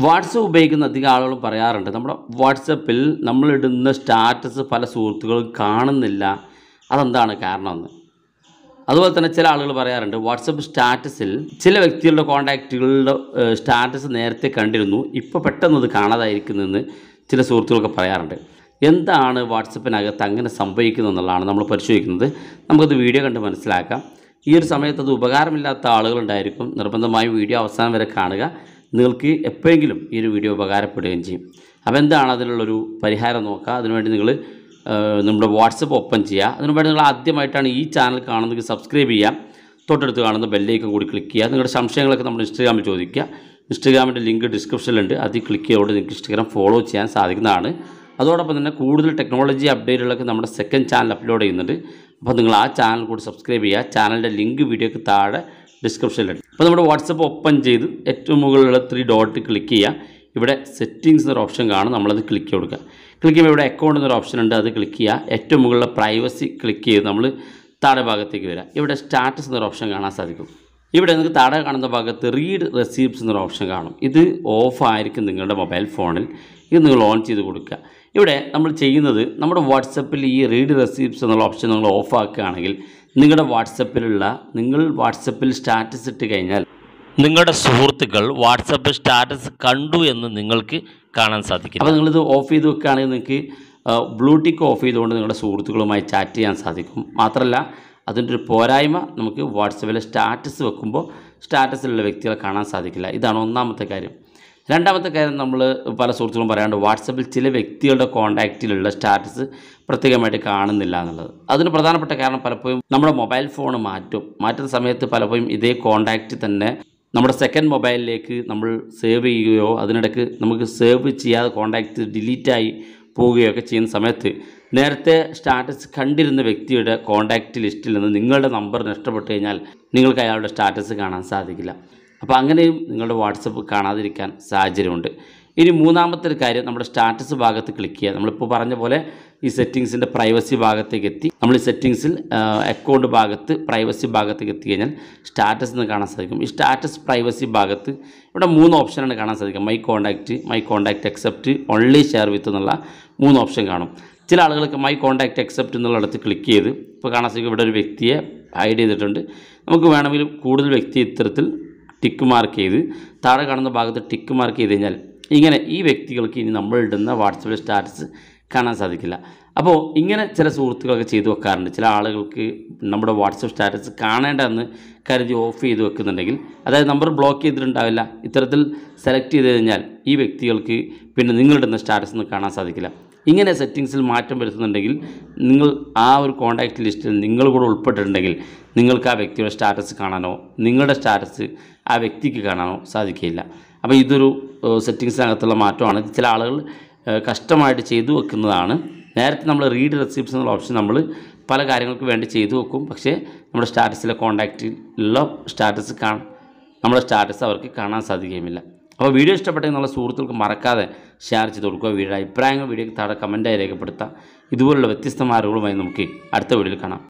WhatsApp ഉപയോഗിക്കുന്ന അധികം ആളുകളും പറയാറുണ്ട് നമ്മുടെ വാട്സപ്പിൽ നമ്മളിടുന്ന സ്റ്റാറ്റസ് പല സുഹൃത്തുക്കളും കാണുന്നില്ല, അതെന്താണ് കാരണമെന്ന്. അതുപോലെ തന്നെ ചില ആളുകൾ പറയാറുണ്ട് വാട്സപ്പ് സ്റ്റാറ്റസിൽ ചില വ്യക്തികളുടെ കോൺടാക്റ്റുകളുടെ സ്റ്റാറ്റസ് നേരത്തെ കണ്ടിരുന്നു, ഇപ്പോൾ പെട്ടെന്ന് അത് കാണാതായിരിക്കുന്നതെന്ന് ചില സുഹൃത്തുക്കളൊക്കെ പറയാറുണ്ട്. എന്താണ് വാട്സപ്പിനകത്ത് അങ്ങനെ സംഭവിക്കുന്നത് എന്നുള്ളതാണ് നമ്മൾ പരിശോധിക്കുന്നത്. നമുക്കത് വീഡിയോ കണ്ട് മനസ്സിലാക്കാം. ഈ ഒരു സമയത്ത് അത് ഉപകാരമില്ലാത്ത ആളുകളുണ്ടായിരിക്കും. നിർബന്ധമായും വീഡിയോ അവസാനം വരെ കാണുക. നിങ്ങൾക്ക് എപ്പോഴെങ്കിലും ഈ ഒരു വീഡിയോ ഉപകാരപ്പെടുകയും ചെയ്യും. അപ്പോൾ എന്താണ് അതിനുള്ളൊരു പരിഹാരം നോക്കുക. അതിനുവേണ്ടി നിങ്ങൾ നമ്മുടെ വാട്സപ്പ് ഓപ്പൺ ചെയ്യുക. അതിനുവേണ്ടി നിങ്ങൾ ആദ്യമായിട്ടാണ് ഈ ചാനൽ കാണുന്നതെങ്കിൽ സബ്സ്ക്രൈബ് ചെയ്യുക. തൊട്ടടുത്ത് കാണുന്ന ബെല്ലൈക്കൺ കൂടി ക്ലിക്ക് ചെയ്യുക. നിങ്ങളുടെ സംശയങ്ങളൊക്കെ നമ്മുടെ ഇൻസ്റ്റാഗ്രാമിൽ ചോദിക്കുക. ഇൻസ്റ്റാഗ്രാമിൻ്റെ ലിങ്ക് ഡിസ്ക്രിപ്ഷനിലുണ്ട്. അതിൽ ക്ലിക്ക് ചെയ്തുകൊണ്ട് നിങ്ങൾക്ക് ഇൻസ്റ്റാഗ്രാം ഫോളോ ചെയ്യാൻ സാധിക്കുന്നതാണ്. അതോടൊപ്പം തന്നെ കൂടുതൽ ടെക്നോളജി അപ്ഡേറ്റുകളൊക്കെ നമ്മുടെ സെക്കൻഡ് ചാനൽ അപ്ലോഡ് ചെയ്യുന്നുണ്ട്. അപ്പോൾ നിങ്ങൾ ആ ചാനൽ കൂടി സബ്സ്ക്രൈബ് ചെയ്യുക. ചാനലിൻ്റെ ലിങ്ക് വീഡിയോക്ക് താഴെ ഡിസ്ക്രിപ്ഷനിലുണ്ട്. അപ്പോൾ നമ്മുടെ വാട്സപ്പ് ഓപ്പൺ ചെയ്ത് ഏറ്റവും മുകളിലുള്ള 3 ഡോട്ട് ക്ലിക്ക് ചെയ്യുക. ഇവിടെ സെറ്റിങ്സ് എന്നൊരു ഓപ്ഷൻ കാണും, നമ്മളത് ക്ലിക്ക് കൊടുക്കുക. ക്ലിക്ക് ചെയ്യുമ്പോൾ ഇവിടെ അക്കൗണ്ട് എന്നൊരു ഓപ്ഷൻ ഉണ്ട്, അത് ക്ലിക്ക് ചെയ്യുക. ഏറ്റവും മുകളിലുള്ള പ്രൈവസി ക്ലിക്ക് ചെയ്ത് നമ്മൾ താഴെ ഭാഗത്തേക്ക് വരിക. ഇവിടെ സ്റ്റാറ്റസ് എന്നൊരു ഓപ്ഷൻ കാണാൻ സാധിക്കും. ഇവിടെ നിങ്ങൾക്ക് താഴെ കാണുന്ന ഭാഗത്ത് റീഡ് റെസീപ്റ്റ്സ് എന്നൊരു ഓപ്ഷൻ കാണും. ഇത് ഓഫ് ആയിരിക്കും നിങ്ങളുടെ മൊബൈൽ ഫോണിൽ. ഇത് നിങ്ങൾ ഓൺ ചെയ്ത് കൊടുക്കുക. ഇവിടെ നമ്മൾ ചെയ്യുന്നത് നമ്മുടെ വാട്സപ്പിൽ ഈ റീഡ് റെസീപ്റ്റ്സ് എന്നുള്ള ഓപ്ഷൻ നിങ്ങൾ ഓഫ് ആക്കുകയാണെങ്കിൽ നിങ്ങൾ വാട്സപ്പിൽ സ്റ്റാറ്റസ് ഇട്ട് കഴിഞ്ഞാൽ നിങ്ങളുടെ സുഹൃത്തുക്കൾ വാട്സപ്പ് സ്റ്റാറ്റസ് കണ്ടു എന്ന് നിങ്ങൾക്ക് കാണാൻ സാധിക്കും. അപ്പോൾ നിങ്ങളിത് ഓഫ് ചെയ്ത് വെക്കുകയാണെങ്കിൽ നിങ്ങൾക്ക് ബ്ലൂ ടിക്ക് ഓഫ് ചെയ്തുകൊണ്ട് നിങ്ങളുടെ സുഹൃത്തുക്കളുമായി ചാറ്റ് ചെയ്യാൻ സാധിക്കും. മാത്രമല്ല അതിൻ്റെ ഒരു പോരായ്മ നമുക്ക് വാട്സപ്പിലെ സ്റ്റാറ്റസ് വെക്കുമ്പോൾ സ്റ്റാറ്റസിലുള്ള വ്യക്തികളെ കാണാൻ സാധിക്കില്ല. ഇതാണ് ഒന്നാമത്തെ കാര്യം. രണ്ടാമത്തെ കാര്യം, നമ്മൾ പല സുഹൃത്തുക്കളും പറയാണ്ട് വാട്സപ്പിൽ ചില വ്യക്തികളുടെ കോൺടാക്റ്റിലുള്ള സ്റ്റാറ്റസ് പ്രത്യേകമായിട്ട് കാണുന്നില്ല എന്നുള്ളത്. അതിന് പ്രധാനപ്പെട്ട കാരണം പലപ്പോഴും നമ്മുടെ മൊബൈൽ ഫോൺ മാറ്റുന്ന സമയത്ത് പലപ്പോഴും ഇതേ കോൺടാക്റ്റ് തന്നെ നമ്മുടെ സെക്കൻഡ് മൊബൈലിലേക്ക് നമ്മൾ സേവ് ചെയ്യുകയോ അതിനിടയ്ക്ക് നമുക്ക് സേവ് ചെയ്യാതെ കോൺടാക്റ്റ് ഡിലീറ്റായി പോവുകയോ ഒക്കെ ചെയ്യുന്ന സമയത്ത് നേരത്തെ സ്റ്റാറ്റസ് കണ്ടിരുന്ന വ്യക്തിയുടെ കോൺടാക്റ്റ് ലിസ്റ്റിൽ നിന്ന് നിങ്ങളുടെ നമ്പർ നഷ്ടപ്പെട്ട് കഴിഞ്ഞാൽ നിങ്ങൾക്ക് അയാളുടെ സ്റ്റാറ്റസ് കാണാൻ സാധിക്കില്ല. അപ്പോൾ അങ്ങനെയും നിങ്ങളുടെ വാട്സപ്പ് കാണാതിരിക്കാൻ സാഹചര്യമുണ്ട്. ഇനി മൂന്നാമത്തെ ഒരു കാര്യം, നമ്മുടെ സ്റ്റാറ്റസ് ഭാഗത്ത് ക്ലിക്ക് ചെയ്യുക. നമ്മളിപ്പോൾ പറഞ്ഞ പോലെ ഈ സെറ്റിങ്സിൻ്റെ പ്രൈവസി ഭാഗത്തേക്ക് എത്തി നമ്മൾ ഈ സെറ്റിങ്സിൽ അക്കൗണ്ട് ഭാഗത്ത് പ്രൈവസി ഭാഗത്തേക്ക് എത്തി കഴിഞ്ഞാൽ സ്റ്റാറ്റസ് എന്ന് കാണാൻ സാധിക്കും. ഈ സ്റ്റാറ്റസ് പ്രൈവസി ഭാഗത്ത് ഇവിടെ 3 ഓപ്ഷനാണ് കാണാൻ സാധിക്കും. My contact accept, only share with എന്നുള്ള 3 ഓപ്ഷൻ കാണും. ചില ആളുകൾക്ക് മൈ കോൺടാക്റ്റ് അക്സെപ്റ്റ് എന്നുള്ളിടത്ത് ക്ലിക്ക് ചെയ്ത് ഇപ്പോൾ കാണാൻ സാധിക്കും ഇവിടെ ഒരു വ്യക്തിയെ ഹൈഡ് ചെയ്തിട്ടുണ്ട്. നമുക്ക് വേണമെങ്കിൽ കൂടുതൽ വ്യക്തി ഇത്തരത്തിൽ ടിക്ക് മാർക്ക് ചെയ്ത് താഴെ കാണുന്ന ഭാഗത്ത് ടിക്ക് മാർക്ക് ചെയ്ത് കഴിഞ്ഞാൽ ഇങ്ങനെ ഈ വ്യക്തികൾക്ക് ഇനി നമ്മൾ ഇടുന്ന വാട്സപ്പിൽ സ്റ്റാറ്റസ് കാണാൻ സാധിക്കില്ല. അപ്പോൾ ഇങ്ങനെ ചില സുഹൃത്തുക്കളൊക്കെ ചെയ്തു വെക്കാറുണ്ട്. ചില ആളുകൾക്ക് നമ്മുടെ വാട്സപ്പ് സ്റ്റാറ്റസ് കാണേണ്ടതെന്ന് കരുതി ഓഫ് ചെയ്ത് വെക്കുന്നുണ്ടെങ്കിൽ, അതായത് നമ്പർ ബ്ലോക്ക് ചെയ്തിട്ടുണ്ടാവില്ല, ഇത്തരത്തിൽ സെലക്ട് ചെയ്ത് കഴിഞ്ഞാൽ ഈ വ്യക്തികൾക്ക് പിന്നെ നിങ്ങളിടുന്ന സ്റ്റാറ്റസ് ഒന്നും കാണാൻ സാധിക്കില്ല. ഇങ്ങനെ സെറ്റിങ്സിൽ മാറ്റം വരുത്തുന്നുണ്ടെങ്കിൽ നിങ്ങൾ ആ ഒരു കോൺടാക്റ്റ് ലിസ്റ്റിൽ നിങ്ങൾ കൂടെ ഉൾപ്പെട്ടിട്ടുണ്ടെങ്കിൽ നിങ്ങൾക്ക് ആ വ്യക്തിയുടെ സ്റ്റാറ്റസ് കാണാനോ നിങ്ങളുടെ സ്റ്റാറ്റസ് ആ വ്യക്തിക്ക് കാണാനോ സാധിക്കില്ല. അപ്പോൾ ഇതൊരു സെറ്റിങ്സിനകത്തുള്ള മാറ്റമാണ്. ചില ആളുകൾ കഷ്ടമായിട്ട് ചെയ്തു വെക്കുന്നതാണ്. നേരത്തെ നമ്മൾ റീഡ് റെസിപ്റ്റ്സ് എന്നുള്ള ഓപ്ഷൻ നമ്മൾ പല കാര്യങ്ങൾക്ക് വേണ്ടി ചെയ്തു വെക്കും. പക്ഷേ നമ്മുടെ സ്റ്റാറ്റസിലെ കോൺടാക്റ്റിലുള്ള നമ്മുടെ സ്റ്റാറ്റസ് അവർക്ക് കാണാൻ സാധിക്കുകയുമില്ല. അപ്പോൾ വീഡിയോ ഇഷ്ടപ്പെട്ടെങ്കിൽ എന്നുള്ള സുഹൃത്തുക്കൾക്ക് മറക്കാതെ ഷെയർ ചെയ്ത് കൊടുക്കുക. വീഡിയോയുടെ അഭിപ്രായങ്ങൾ വീഡിയോയ്ക്ക് താഴെ കമൻറ്റായി രേഖപ്പെടുത്താം. ഇതുപോലുള്ള വ്യത്യസ്തമായ അറിവുകളുമായി നമുക്ക് അടുത്ത വീഡിയോയിൽ കാണാം.